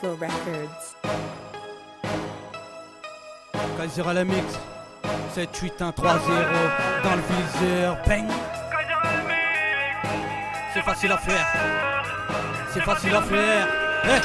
Flow Records. Kaiser à la mix, 7-8-1-3-0 dans le viseur, bang. C'est facile à faire, c'est facile à faire. Hey.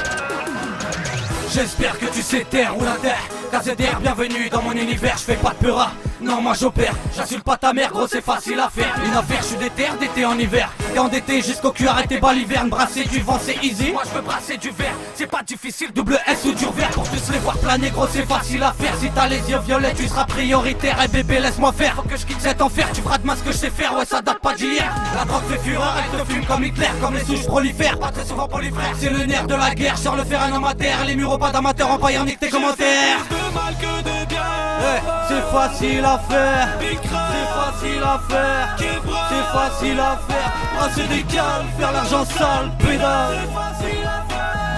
J'espère que tu sais taire ou la terre. KZR, bienvenue dans mon univers, je fais pas de peur. Non, moi j'opère, j'insulte pas ta mère, gros c'est facile à faire. Une affaire, je suis déter d'été en hiver. T'es endetté jusqu'au cul, arrête tes balivernes. Brasser du vent c'est easy, moi je veux brasser du verre. C'est pas difficile, double S ou dur vert. Pour tous les voir planer, gros c'est facile à faire. Si t'as les yeux violets, tu seras prioritaire. Eh bébé laisse-moi faire, faut que je quitte cet enfer. Tu feras demain ce que je sais faire, ouais ça date pas d'hier. La drogue fait fureur, elle te fume comme Hitler. Comme les souches prolifèrent, pas très souvent polyfrères. C'est le nerf de la guerre, sur le fer un amateur. Les murs au pas d'amateurs en paille, en nique tes commentaires. De mal que de bien. Hey, c'est facile à faire, c'est facile à faire, c'est facile à faire. Brasser des cales, faire l'argent sale, pédale,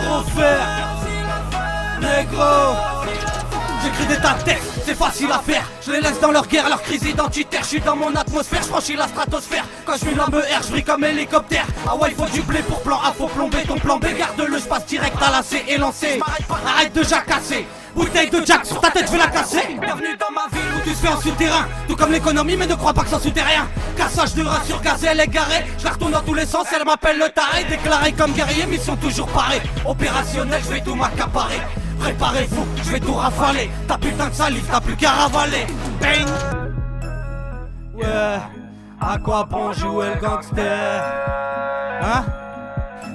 gros fer, négro. J'écris des tas de textes, c'est facile à faire. Je les laisse dans leur guerre, leur crise identitaire. Je suis dans mon atmosphère, je franchis la stratosphère. Quand je suis dans me R, je brille comme hélicoptère. Ah ouais, il faut du blé pour plan A, faut plomber ton plan B. Garde-le, je passe direct à la C et lancé. Arrête de jacasser, bouteille de Jack sur ta tête, je vais la casser. Bienvenue dans ma ville où tu te fais en souterrain. Tout comme l'économie, mais ne crois pas que ça soutient rien. Cassage de rats sur gaz, elle est garée. Je la retourne dans tous les sens, elle m'appelle le taré. Déclaré comme guerrier, mission toujours parée. Opérationnel, je vais tout m'accaparer. Préparez-vous, je vais tout rafaler. Ta putain de salive, t'as plus qu'à ravaler. Bang. Ouais, à quoi bon jouer le gangster? Hein?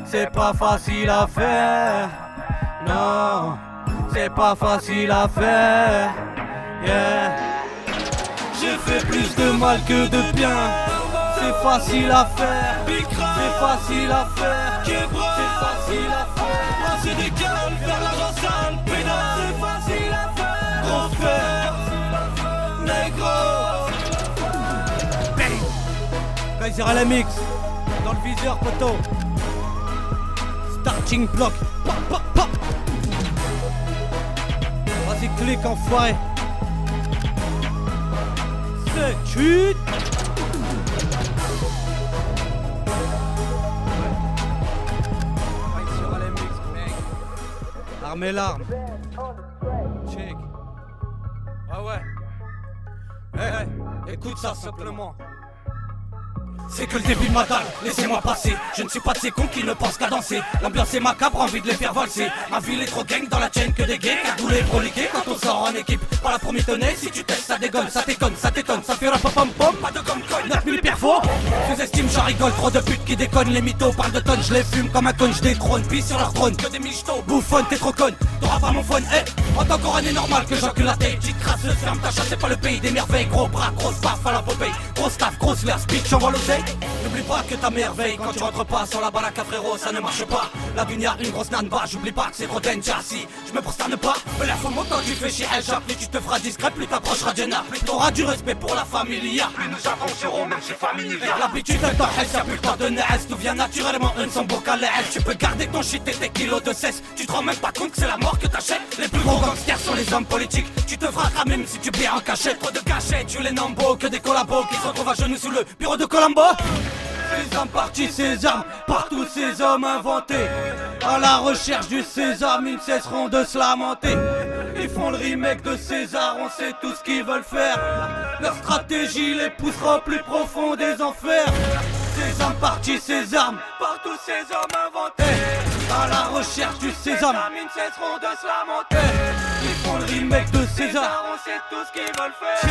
C'est pas facile à faire. Non, c'est pas facile à faire. Yeah. J'ai fait plus de mal que de bien. C'est facile à faire. C'est facile à faire. C'est facile à faire. Brasser des cales, faire l'argent sale, pédale. C'est facile à faire. Gros fer, négro. Kaiser à la mix, dans le viseur poteau. Starting block. Pop, pop, pop. Vas-y clique enfoiré. C'est chut. Kaiser à la mix, mec. Armez l'arme. Check. Ah ouais. Hey, écoute ça simplement. C'est que le début de ma dalle, laissez-moi passer. Je ne suis pas de ces cons qui ne pensent qu'à danser. L'ambiance est macabre, envie de les faire valser. Ma ville est trop gang dans la chaîne que des gays. Cagoulés, broliqués quand on sort en équipe. Pas la première tonnée, si tu testes ça dégonne. Ça t'éconne, ça t'étonne, ça fait pom pom. Pas de gomme colle, 9000 perfos. Sous-estime, j'en rigole, trop de putes qui déconnent. Les mythos parlent de tonnes, je les fume comme un con. Je détrône, pisse sur leur trône. Que des michtos, bouffonne, t'es trop conne. T'auras pas mon phone, en tant qu'on est normal que j'encule la tête. Petite crasseuse, ferme ta chatte, c'est pas le pays des merveilles. Gros bras, grosse baffe à la Popeye. Grosse taf, grosse l'air, speech, j'envoie l'oseille. N'oublie pas que ta merveille, quand tu rentres pas sur la baraque à frérot, ça ne marche pas. La dunya, une grosse nanba, j'oublie pas que c'est trop danger. Si je me prosterne pas, me l'air faut montant, tu fais chier hijab. Plus tu te feras discret, plus t'approcheras Jenna. Plus t'auras du respect pour la familia. Plus nous avancerons, même c'est familial. L'habitude est en hesse, y'a plus le temps de naisse. Tout vient naturellement, un sans bocal à elle. Tu peux garder ton shit et tes kilos de cesse. Tu te rends même pas compte que c'est la mort que t'achètes. Les plus gros gangsters sont les hommes politiques. Tu te feras cramer même si tu perds en cachette. Trop de cachets, tu les nombos, que des collabos qui se retrouvent à genoux sous le bureau de Colombo. Ces hommes partis, ces armes, partout ces hommes inventés. À la recherche du César, ils ne cesseront de se lamenter. Ils font le remake de César, on sait tout ce qu'ils veulent faire. Leur stratégie les poussera au plus profond des enfers. Ces hommes partis, ces armes, partout ces hommes inventés. À la recherche du César, ils ne cesseront de se lamenter. Ils font le remake de César, on sait tout ce qu'ils veulent faire.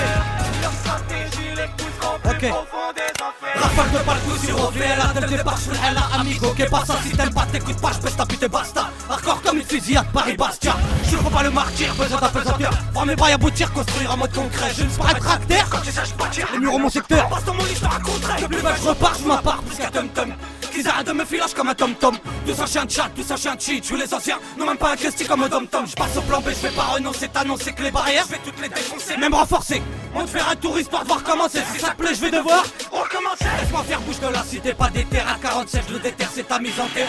Leur stratégie les poussera au plus profond des enfers. Rafale de balcou sur OVL, dès le départ, je fais la amigo. Qu'est pas ça, si t'aimes pas, t'écoutes pas, j'pèse ta pute et basta. Hardcore comme une fusillade, Paris-Bastia. Je ne pas le martyr, besoin d'un pesanteur. Voir mes bails aboutir, construire en mode concret. Je ne suis pas un tracteur quand tu saches bâtir. Les murs ont mon secteur, passe dans mon histoire raconterait. De plus belle, je repars, je m'appart, plus qu'un tum-tum. Qu'ils arrêtent de me filoche comme un tom-tom. Tous un chien de chat, tous un chien de cheat. Je les anciens, non même pas un Christy comme un dom-tom. Je passe au plan B, je vais pas renoncer, t'annoncer que les barrières, je vais toutes les défoncer, même renforcer. On te faire un tour histoire de voir comment c'est. Si ça te plaît, je vais devoir recommencer. Laisse-moi faire bouge de la cité, pas des terres à 47, je le déterre, c'est ta mise en terre.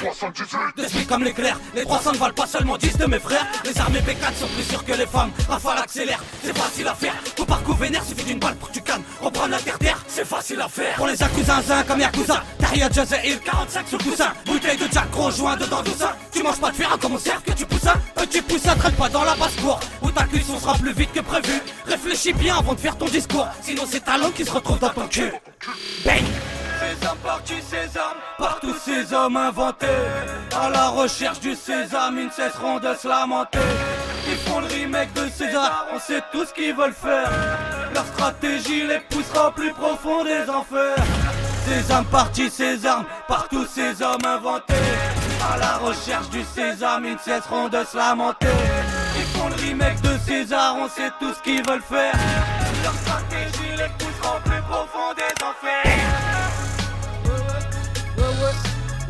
D'esprit comme l'éclair, les 300 ne valent pas seulement 10 de mes frères. Les armées B4 sont plus sûres que les femmes. Rafale accélère, c'est facile à faire. Tout parcours vénère, suffit d'une balle pour que tu cannes. Reprendre la terre, c'est facile à faire. Pour les accusins, comme Yakuza, Tahia Jazair, 45 sur le coussin, bouteille de Jack, gros joint dedans doucin. Tu manges pas de fer, comment sert que tu pousses un petit poussin, traîne pas dans la basse-cour où ta cuisson sera plus vite que prévu. Réfléchis bien avant de faire ton discours, sinon c'est ta langue qui se retrouve dans ton cul. Bang. Sésame parti, sésame, Par tous ces hommes inventés, à la recherche du sésame, ils ne cesseront de se lamenter. Ils font le remake de César, on sait tout ce qu'ils veulent faire. Leur stratégie les poussera au plus profond des enfers. Sésame parti, sésame, par tous ces hommes inventés, à la recherche du sésame, ils ne cesseront de se lamenter. Ils font le remake de César, on sait tout ce qu'ils veulent faire. Leur stratégie les poussera au plus profond des enfers.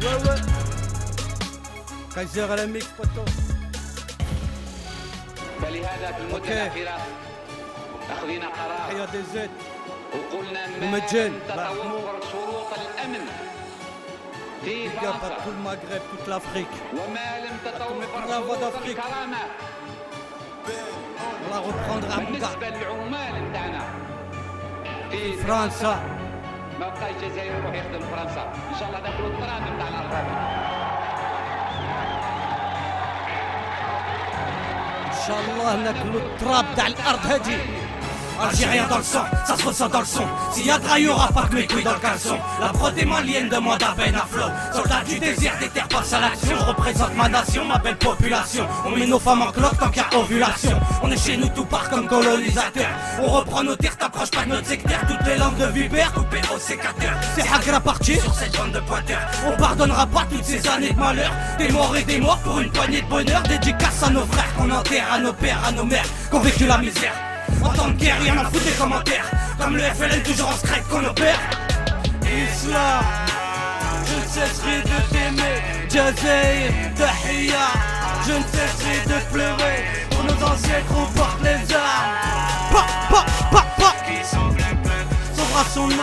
Ouais. Kaiser à la mix, poto. فلهذا في المدة الأخيرة أخذنا قرار Rien des Z. وقلنا ما ومجان. لم تتوفر شروط الأمن في Les gars, pas فرنسا tout le Maghreb, toute l'Afrique. وما لم تتوفر la voix شروط d'Afrique. الكرامة On la reprendra بالنسبة للعمال نتاعنا في France. ما بقاش الجزائر يروح يخدم فرنسا إن شاء الله ناكلوا التراب نتاع الأرض هذه. Inch'Allah, ناكلوا التراب تاع الأرض هادي. Algérien dans le sang, ça se ressent dans le son. S'il y a de rail, y'aura pas que mes couilles dans le caleçon. La prod est malienne demande à Ben à flow. Soldat du désert, des terres passe à l'action. Je représente ma nation, ma belle population. On met nos femmes en cloque tant qu'il y a ovulation. On est chez nous tout part comme colonisateur. On reprend nos terres, t'approches pas de notre secteur. Toutes les langues de vipère, coupées au sécateur. C'est Hagra parti sur cette bande de pointeurs. On pardonnera pas toutes ces années de malheur. Des morts et des morts pour une poignée de bonheur. Dédicace à nos frères qu'on enterre, à nos pères, à nos mères qui ont vécu la misère. En temps de guerre, rien à foutre des commentaires. Comme le FLN toujours en secret qu'on opère. Islam, je ne cesserai de t'aimer. Jazair, Tahia, je ne cesserai de pleurer. Pour nos ancêtres, on porte les armes. Qui semble un peu, sauvera son âme.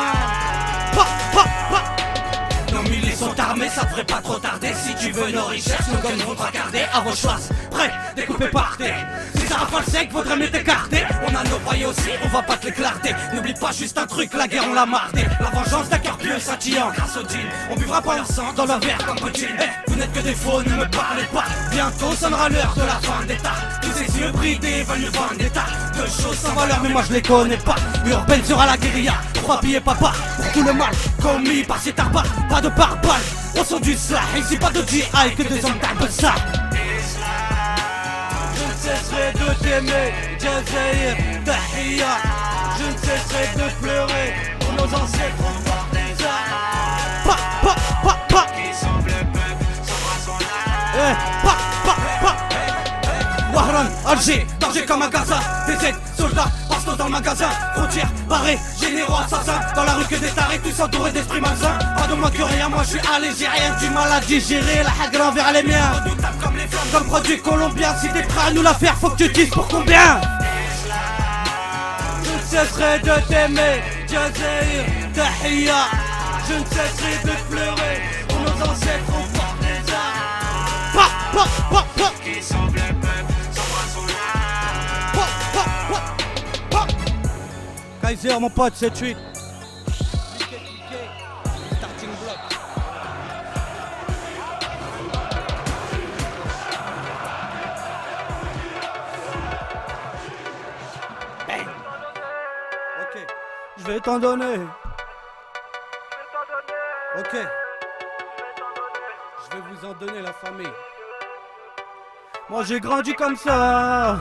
Nos milliers sont armés, ça devrait pas trop tarder. Si tu veux nos richesses, nos guns vont tracardés. À vos choix, prêts, découpés par terre. Si ça rafale sec, faudrait mieux t'écarter. On a nos foyers aussi, on va pas te l'éclarter. N'oublie pas juste un truc, la guerre on l'a mardé. La vengeance d'un cœur pieux scintillant grâce au jean. On buvra pas leur sang dans leur verre comme Poutine. Vous n'êtes que des faux, ne me parlez pas. Bientôt sonnera l'heure de la fin d'état. Tous ces yeux bridés veulent nous vendre d'état. Deux choses sans valeur, mais moi je les connais pas. Urbaine sera la guérilla, trois billets papa. Pour tout le mal commis par ces tarbares. Pas de pare-balles, au son du slah. Ici pas de GI que des hommes d'arbre ça. Je ne cesserai de t'aimer, Jazair, Tahia. Je ne cesserai de pleurer pour nos ancêtres on porte les armes. Qui semble peu, sauvera son âme. Wahran, Alger, danger comme un Gaza. Des aides, soldats, bastos dans le magasin. Frontières, barrés, généraux, assassins. Dans la rue que des tarés, tous entourés d'esprits malsains. Pas de moi que rien, moi je suis allégé. Rien du mal à digérer, la hagra envers les miens. Redoutable comme les flammes, comme produit colombien. Si t'es prêt à nous la faire, faut que tu dises pour combien. Je ne cesserai de t'aimer, Jazair, Tahia. Je ne cesserai de pleurer pour nos ancêtres, on porte les armes. Qui semble peu, sauvera son âme. Kaiser, mon pote, 7-8. Starting block. Bang. Ok, je vais t'en donner. Ok, je vais vous en donner la famille. Moi j'ai grandi comme ça,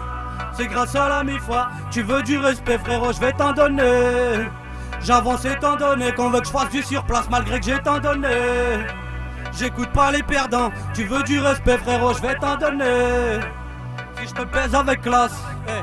c'est grâce à la mi-foi. Tu veux du respect frérot, je vais t'en donner. J'avance étant donné qu'on veut que je fasse du surplace malgré que j'ai tant donné. J'écoute pas les perdants, tu veux du respect frérot, je vais t'en donner. Si je te pèse avec classe, hey.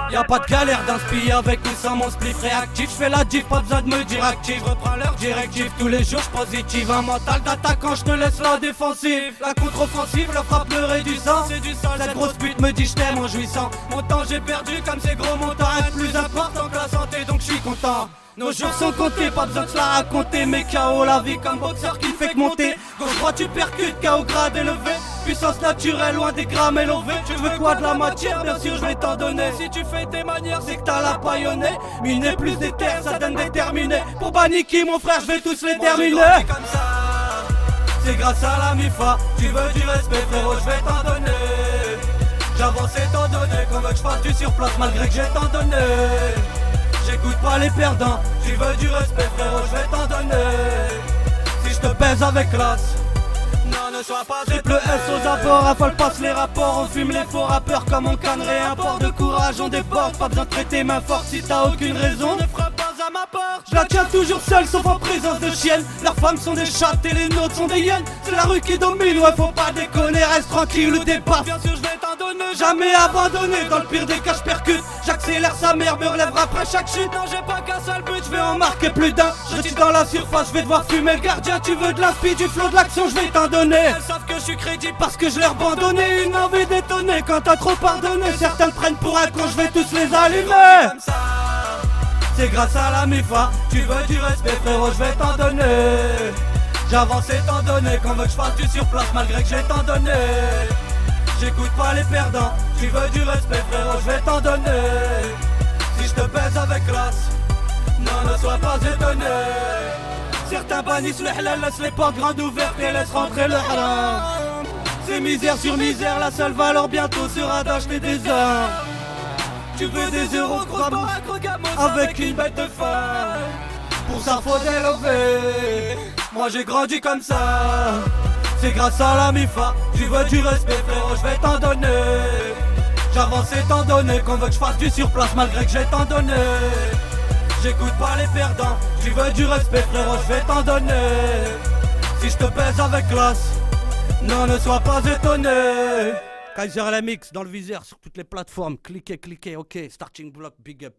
Y'a pas de galère d'inspi avec ou sans mon spliff réactif. J'fais la diff, pas besoin de me dire actif. Reprends leur directive, tous les jours j'positive. Un mental d'attaquant, j'te laisse la défensive. La contre-offensive, le frappe pleurer du sang. C'est du sang, cette grosse pute me dit j't'aime en jouissant. Mon temps j'ai perdu comme ces gros montants. Être plus important que la santé, donc j'suis content. Nos jours sont comptés, pas besoin de se la raconter. Mais KO la vie comme boxeur qui fait que monter. Gauche droite tu percutes, KO grade élevé. Puissance naturelle, loin des grammes élevés. Tu veux quoi de la matière, bien sûr je vais t'en donner. Si tu fais tes manières, c'est que t'as la paillonnée. Miner plus des terres, ça donne déterminé. Pour Baniki mon frère, je vais tous les terminer. Comme ça, C'est grâce à la MIFA, tu veux du respect frérot, je vais t'en donner. J'avance étant donné qu'on veut que je fasse du surplace malgré que j'ai tant donné. J'écoute pas les perdants, tu veux du respect frérot, je vais t'en donner. Si je te baise avec classe, non ne sois pas triple S aux abords, rafale passe les rapports, on fume les faux rappeurs comme on cannerait un port de courage, on déporte, pas besoin de traiter main forte si t'as aucune raison. Ne frappe pas à ma porte, je la tiens toujours seule sauf en présence de chiennes. Leurs femmes sont des chattes et les nôtres sont des hyènes. C'est la rue qui domine, ouais faut pas déconner, reste tranquille ou dépasse. Bien sûr je vais t'en donner, jamais abandonné, dans le pire des cas je percute. J'accélère sa mère, me relèvera après chaque chute. Non j'ai pas qu'un seul but, je vais en marquer plus d'un. Je suis dans la surface, je vais devoir fumer le gardien. Tu veux de la speed, du flow, de l'action, je vais t'en donner. Elles savent que je suis crédible parce que je leur abandonné. Une envie d'étonner quand t'as trop pardonné. Certains me prennent pour un con, je vais tous les allumer. C'est grâce à la MIFA, tu veux du respect frérot, je vais t'en donner. J'avance étant donné qu'on veut que je fasse du surplace malgré que j'ai tant donné. J'écoute pas les perdants, tu veux du respect frérot, je vais t'en donner. Si je te baise avec classe, non ne sois pas étonné. Certains bannissent le halal, laissent les portes grandes ouvertes et laissent rentrer le haram. C'est misère sur misère, la seule valeur bientôt sera d'acheter des armes. Tu veux des euros, crois-moi, avec une bête de femme. Pour ça faut délever, moi j'ai grandi comme ça. C'est grâce à la MIFA, tu veux du respect frérot, je vais t'en donner. J'avance étant donné qu'on veut que je fasse du surplace malgré que j'ai tant donné. J'écoute pas les perdants, tu veux du respect frérot, je vais t'en donner. Si je te baise avec classe, non ne sois pas étonné. Kaiser LMX dans le viseur sur toutes les plateformes, cliquez, ok, starting block, big up.